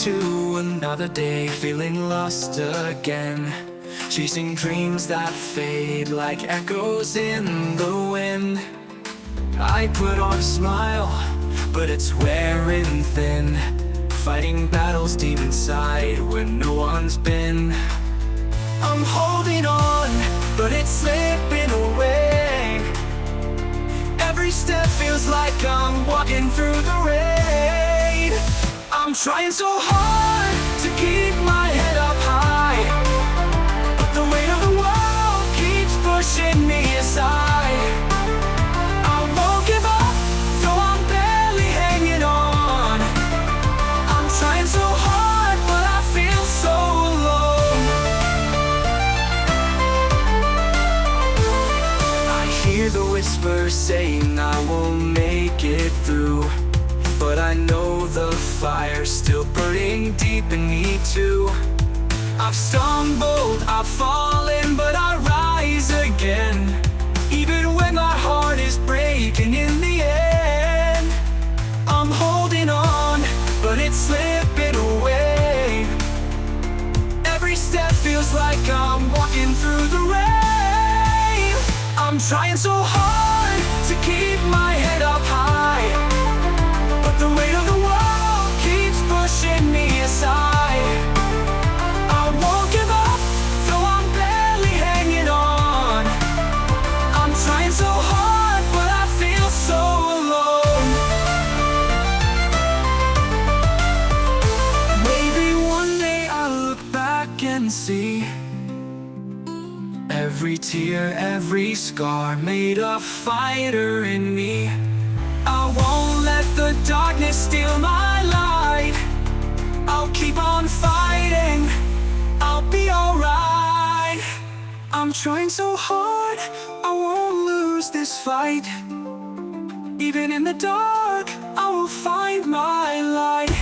into another day, feeling lost again, chasing dreams that fade like echoes in the wind. I put on a smile, but it's wearing thin, fighting battles deep inside where no one's been. I'm holding on, but it's slipping away. Every step feels like I'm walking through the rain. I'm trying so hard to keep my head up high, but the weight of the world keeps pushing me aside. I won't give up, though I'm barely hanging on. I'm trying so hard, but I feel so alone. I hear the whispers saying I won't make it through, but I know the fire's still burning deep in me too. I've stumbled, I've fallen, but I rise again, even when my heart is breaking in the end. I'm holding on, but it's slipping away. Every step feels like I'm walking through the rain. I'm trying so hard to keep my head up high, but the weight of the world keeps pushing me aside. I won't give up, though I'm barely hanging on. I'm trying so hard, but I feel so alone. Maybe one day I'll look back and see every tear, every scar made a fighter in me. I won't let the darkness steal my light. I'll keep on fighting, I'll be alright. I'm trying so hard, I won't lose this fight. Even in the dark, I will find my light.